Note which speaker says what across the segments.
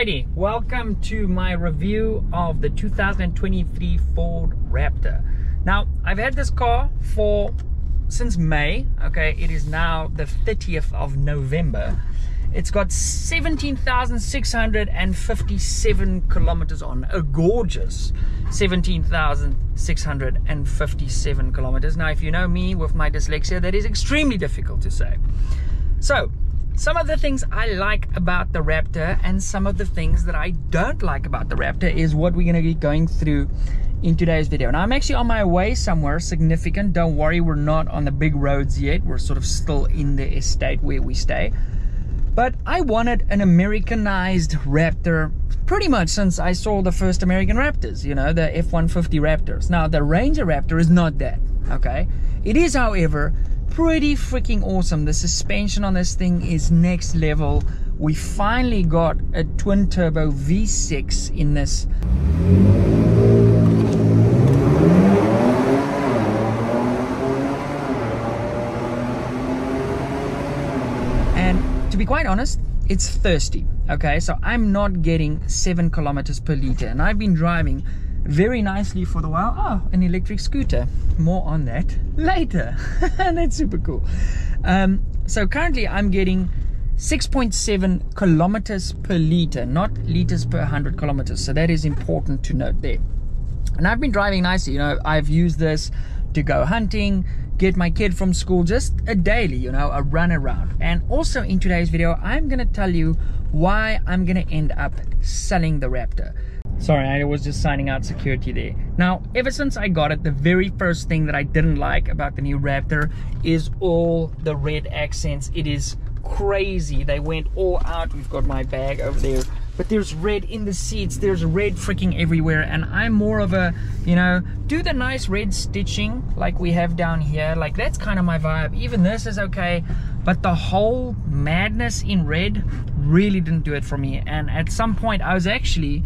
Speaker 1: Alrighty, welcome to my review of the 2023 Ford Raptor. Now, I've had this car since May, okay? It is now the 30th of November. It's got 17,657 kilometers on, a gorgeous 17,657 kilometers. Now, if you know me with my dyslexia, that is extremely difficult to say. So, some of the things I like about the Raptor and some of the things that I don't like about the Raptor is what we're going to be going through in today's video. Now, I'm actually on my way somewhere significant. Don't worry, we're not on the big roads yet. We're sort of still in the estate where we stay. But I wanted an Americanized Raptor pretty much since I saw the first American Raptors, you know, the F-150 Raptors. Now, the Ranger Raptor is not that, okay? It is, however, pretty freaking awesome. The suspension on this thing is next level. We finally got a twin turbo V6 in this. And to be quite honest, it's thirsty, okay? So I'm not getting 7 kilometers per liter, and I've been driving very nicely for the while. Oh, an electric scooter. More on that later. That's super cool. So currently I'm getting 6.7 kilometers per liter, not liters per 100 kilometers. So that is important to note there. And I've been driving nicely. You know, I've used this to go hunting, get my kid from school, just a daily, you know, a run around. And also in today's video, I'm going to tell you why I'm going to end up selling the Raptor. Sorry, I was just signing out security there. Now, ever since I got it, the very first thing that I didn't like about the new Raptor is all the red accents. It is crazy. They went all out. We've got my bag over there. But there's red in the seats. There's red freaking everywhere. And I'm more of a, you know, do the nice red stitching like we have down here. Like, that's kind of my vibe. Even this is okay. But the whole madness in red really didn't do it for me. And at some point, I was actually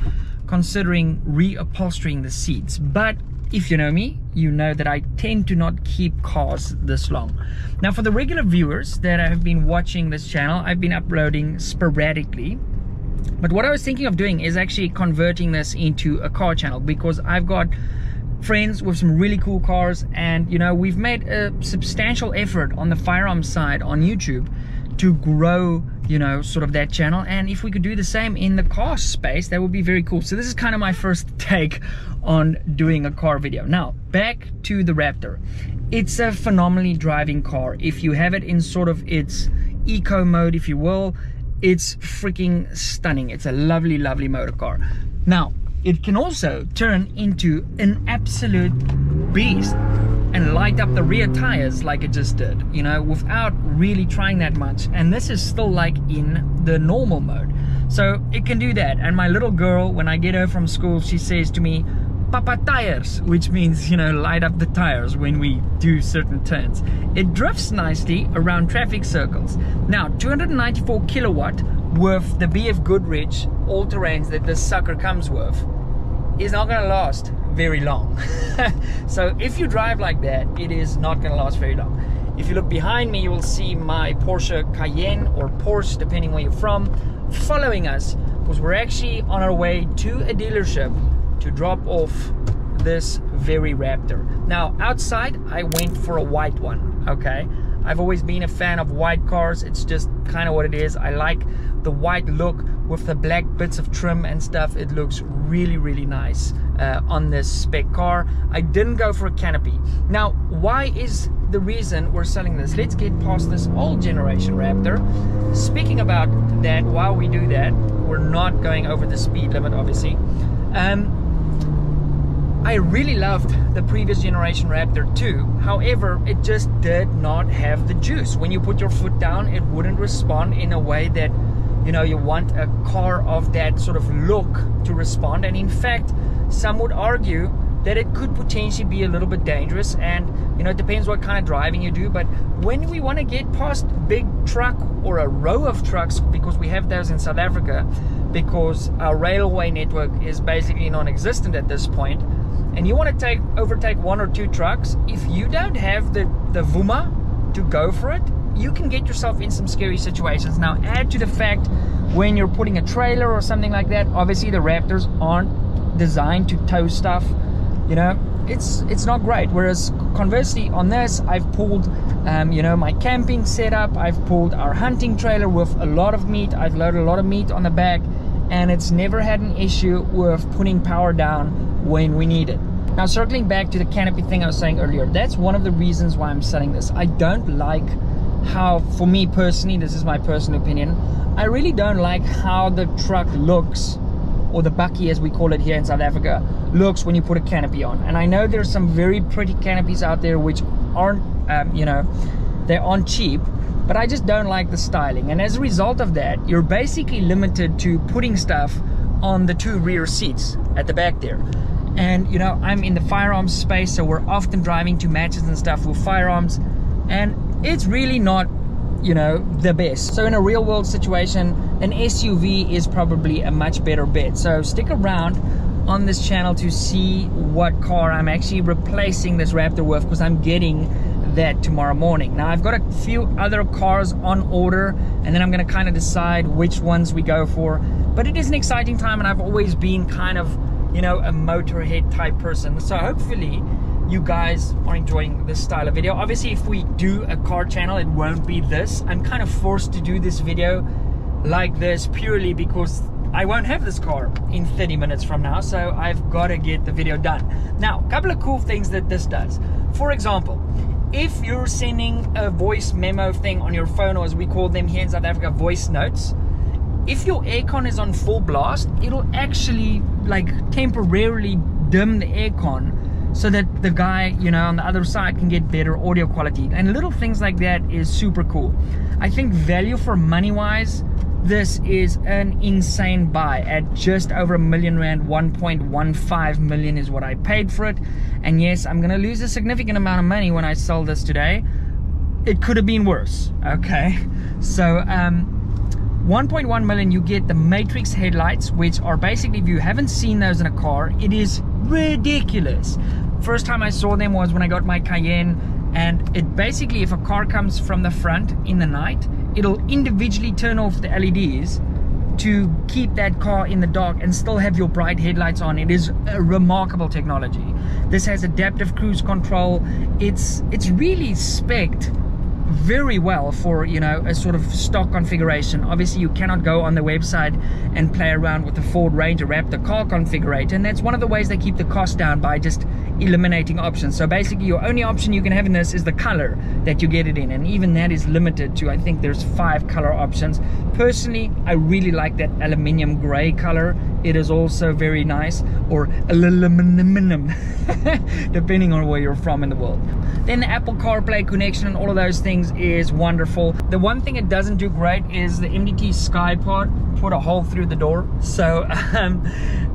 Speaker 1: considering reupholstering the seats. But if you know me, you know that I tend to not keep cars this long. Now, for the regular viewers that have been watching this channel, I've been uploading sporadically. But what I was thinking of doing is actually converting this into a car channel, because I've got friends with some really cool cars, and you know, we've made a substantial effort on the firearms side on YouTube to grow, you know, sort of that channel. And if we could do the same in the car space, that would be very cool. So this is kind of my first take on doing a car video. Now, back to the Raptor. It's a phenomenally driving car. If you have it in sort of its eco mode, if you will, it's freaking stunning. It's a lovely, lovely motor car. Now, it can also turn into an absolute beast and light up the rear tires like it just did, you know, without really trying that much. And this is still like in the normal mode. So it can do that. And my little girl, when I get her from school, she says to me, "Papa tires," which means, you know, light up the tires when we do certain turns. It drifts nicely around traffic circles. Now, 294 kilowatt with the BF Goodrich all-terrains that this sucker comes with is not going to last very long. So if you drive like that, it is not going to last very long. If you look behind me, you will see my Porsche Cayenne, or Porsche depending where you're from, following us, because we're actually on our way to a dealership to drop off this very Raptor. Now, outside I went for a white one, okay? I've always been a fan of white cars. It's just kind of what it is. I like the white look with the black bits of trim and stuff. It looks really, really nice on this spec car. I didn't go for a canopy. Now, why is the reason we're selling this? Let's get past this old generation Raptor. Speaking about that, while we do that, we're not going over the speed limit, obviously. I really loved the previous generation Raptor too. However, it just did not have the juice. When you put your foot down, it wouldn't respond in a way that, you know, you want a car of that sort of look to respond. And in fact, some would argue that it could potentially be a little bit dangerous. And, you know, it depends what kind of driving you do. But when we want to get past big truck or a row of trucks, because we have those in South Africa, because our railway network is basically non-existent at this point, and you want to overtake 1 or 2 trucks, if you don't have the Vuma to go for it, you can get yourself in some scary situations. Now add to the fact when you're putting a trailer or something like that, obviously the Raptors aren't designed to tow stuff, you know, it's not great. Whereas conversely on this, I've pulled you know, my camping setup, I've pulled our hunting trailer with a lot of meat, I've loaded a lot of meat on the back, and it's never had an issue with putting power down when we need it. Now circling back to the canopy thing I was saying earlier, that's one of the reasons why I'm selling this. I don't like how, for me personally, this is my personal opinion, I really don't like how the truck looks, or the bucky as we call it here in South Africa, looks when you put a canopy on. And I know there's some very pretty canopies out there which aren't, you know, they aren't cheap, but I just don't like the styling. And as a result of that, you're basically limited to putting stuff on the 2 rear seats at the back there. And you know, I'm in the firearms space, so we're often driving to matches and stuff with firearms, and it's really not, you know, the best. So in a real world situation, an SUV is probably a much better bet. So stick around on this channel to see what car I'm actually replacing this Raptor with, because I'm getting that tomorrow morning. Now I've got a few other cars on order, and then I'm going to kind of decide which ones we go for. But it is an exciting time, and I've always been kind of, you know, a motorhead type person. So hopefully you guys are enjoying this style of video. Obviously if we do a car channel, it won't be this. I'm kind of forced to do this video like this purely because I won't have this car in 30 minutes from now, so I've got to get the video done. Now, a couple of cool things that this does. For example, if you're sending a voice memo thing on your phone, or as we call them here in South Africa, voice notes, if your aircon is on full blast, it'll actually like temporarily dim the aircon so that the guy, you know, on the other side can get better audio quality. And little things like that is super cool. I think value for money wise, this is an insane buy at just over R1 million. 1.15 million is what I paid for it. And yes, I'm gonna lose a significant amount of money when I sell this today. It could have been worse, okay? So 1.1 million, you get the Matrix headlights, which are basically, if you haven't seen those in a car, it is ridiculous. First time I saw them was when I got my Cayenne, and it basically, if a car comes from the front in the night, it'll individually turn off the LEDs to keep that car in the dark and still have your bright headlights on. It is a remarkable technology. This has adaptive cruise control. It's really spec'd very well for, you know, a sort of stock configuration. Obviously you cannot go on the website and play around with the Ford Ranger Raptor car configurator, and that's one of the ways they keep the cost down, by just eliminating options. So basically your only option you can have in this is the color that you get it in, and even that is limited to, I think there's 5 color options. Personally, I really like that aluminium gray color. It is also very nice, or aluminum depending on where you're from in the world. Then the Apple CarPlay connection and all of those things is wonderful. The one thing it doesn't do great is the MDT Sky Pod put a hole through the door, so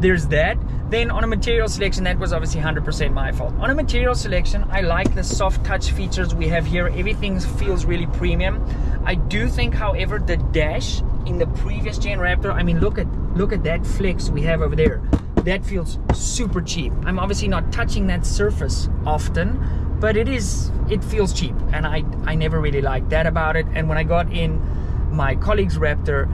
Speaker 1: there's that. Then on a material selection, that was obviously 100% my fault. On a material selection, I like the soft touch features we have here. Everything feels really premium. I do think, however, the dash in the previous gen Raptor, I mean, look at that flex we have over there. That feels super cheap. I'm obviously not touching that surface often, but it feels cheap, and I never really liked that about it. And when I got in my colleague's Raptor,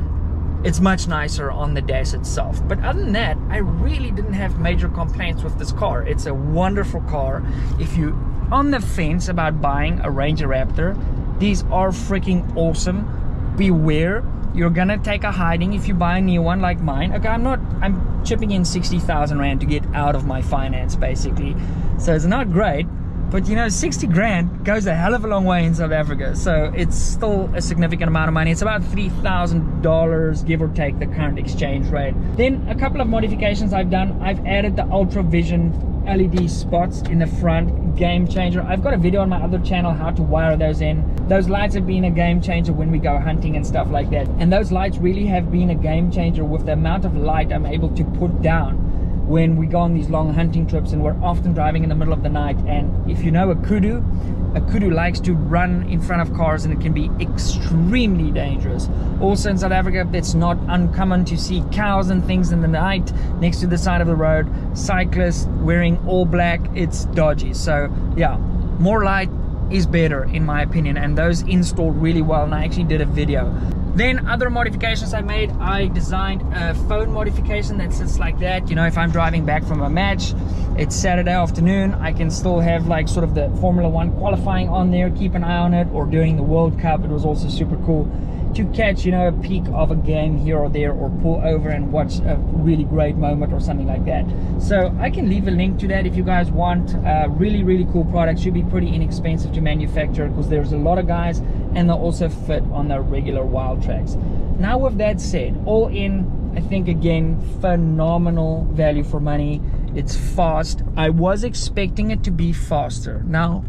Speaker 1: it's much nicer on the dash itself. But other than that, I really didn't have major complaints with this car. It's a wonderful car. If you're on the fence about buying a Ranger Raptor, these are freaking awesome. Beware, you're gonna take a hiding if you buy a new one like mine. Okay, I'm chipping in 60,000 Rand to get out of my finance basically. So it's not great, but you know, 60 grand goes a hell of a long way in South Africa. So it's still a significant amount of money. It's about $3,000, give or take the current exchange rate. Then a couple of modifications I've done. I've added the Ultra Vision LED spots in the front, game changer. I've got a video on my other channel how to wire those in. Those lights have been a game changer when we go hunting and stuff like that. And those lights really have been a game changer with the amount of light I'm able to put down when we go on these long hunting trips, and we're often driving in the middle of the night. And if you know a kudu likes to run in front of cars, and it can be extremely dangerous. Also in South Africa, it's not uncommon to see cows and things in the night next to the side of the road. Cyclists wearing all black, it's dodgy. So yeah, more light, is better in my opinion, and those installed really well, and I actually did a video. Then other modifications I made, I designed a phone modification that sits like that. You know, if I'm driving back from a match, it's Saturday afternoon, I can still have like sort of the Formula 1 qualifying on there, keep an eye on it, or during the World Cup. It was also super cool to catch, you know, a peak of a game here or there, or pull over and watch a really great moment or something like that. So I can leave a link to that if you guys want. Really cool product, should be pretty inexpensive to manufacture because there's a lot of guys, and they'll also fit on the regular wild tracks. Now with that said, all in, I think again, phenomenal value for money. It's fast. I was expecting it to be faster. Now,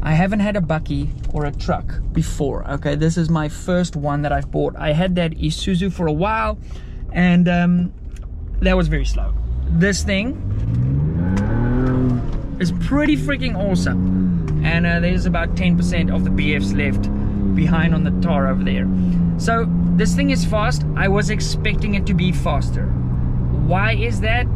Speaker 1: I haven't had a bucky or a truck before, okay? This is my first one that I've bought. I had that Isuzu for a while, and that was very slow. This thing is pretty freaking awesome. And there's about 10% of the BFs left behind on the tar over there. So this thing is fast. I was expecting it to be faster. Why is that?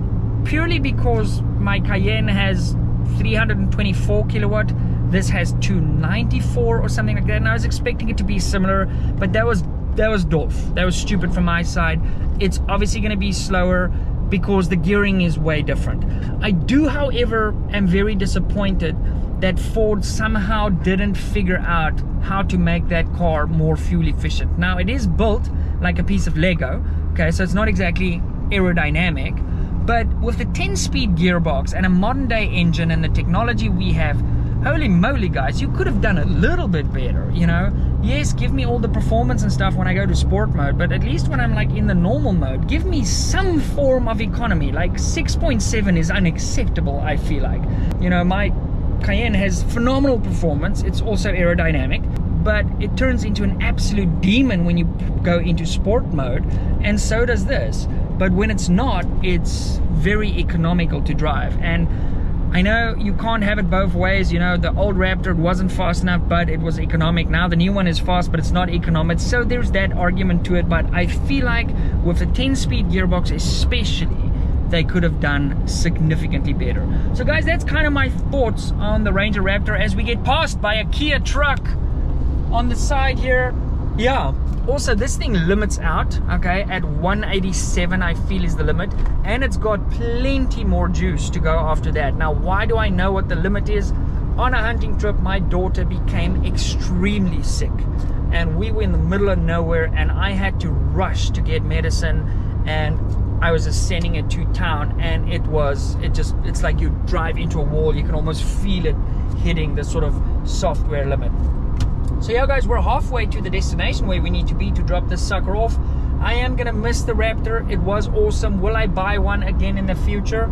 Speaker 1: Purely because my Cayenne has 324 kilowatt. This has 294 or something like that, and I was expecting it to be similar, but that was doof. That was stupid from my side. It's obviously going to be slower because the gearing is way different. I do, however, am very disappointed that Ford somehow didn't figure out how to make that car more fuel efficient. Now, it is built like a piece of Lego, okay, so it's not exactly aerodynamic, but with the 10-speed gearbox and a modern day engine and the technology we have, holy moly guys, you could have done a little bit better, you know. Yes, give me all the performance and stuff when I go to sport mode, but at least when I'm like in the normal mode, give me some form of economy. Like 6.7 is unacceptable, I feel like. You know, my Cayenne has phenomenal performance. It's also aerodynamic, but it turns into an absolute demon when you go into sport mode, and so does this. But when it's not, it's very economical to drive. And I know you can't have it both ways. You know, the old Raptor wasn't fast enough, but it was economic. Now the new one is fast, but it's not economic. So there's that argument to it. But I feel like with the 10-speed gearbox especially, they could have done significantly better. So guys, that's kind of my thoughts on the Ranger Raptor as we get passed by a Kia truck on the side here. Yeah, also this thing limits out, okay, at 187 I feel is the limit, and it's got plenty more juice to go after that. Now, why do I know what the limit is? On a hunting trip, my daughter became extremely sick, and we were in the middle of nowhere, and I had to rush to get medicine, and I was just sending it to town, and it's like you drive into a wall. You can almost feel it hitting the sort of software limit. So yeah guys, we're halfway to the destination where we need to be to drop this sucker off. I am gonna miss the Raptor. It was awesome. Will I buy one again in the future?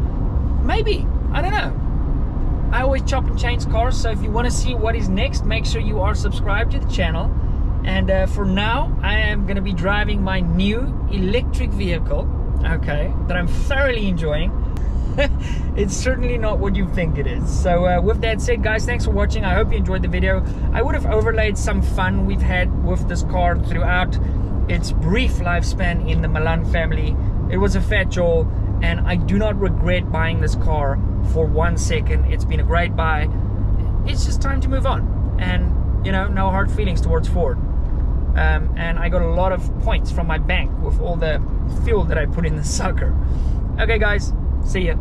Speaker 1: Maybe, I don't know. I always chop and change cars, so if you want to see what is next, make sure you are subscribed to the channel. And for now, I am gonna be driving my new electric vehicle, okay, that I'm thoroughly enjoying. It's certainly not what you think it is. So with that said guys, thanks for watching. I hope you enjoyed the video. I would have overlaid some fun we've had with this car throughout its brief lifespan in the Milan family. It was a fat jaw, and I do not regret buying this car for 1 second. It's been a great buy. It's just time to move on, and you know, no hard feelings towards Ford. And I got a lot of points from my bank with all the fuel that I put in the sucker. Okay guys, see ya.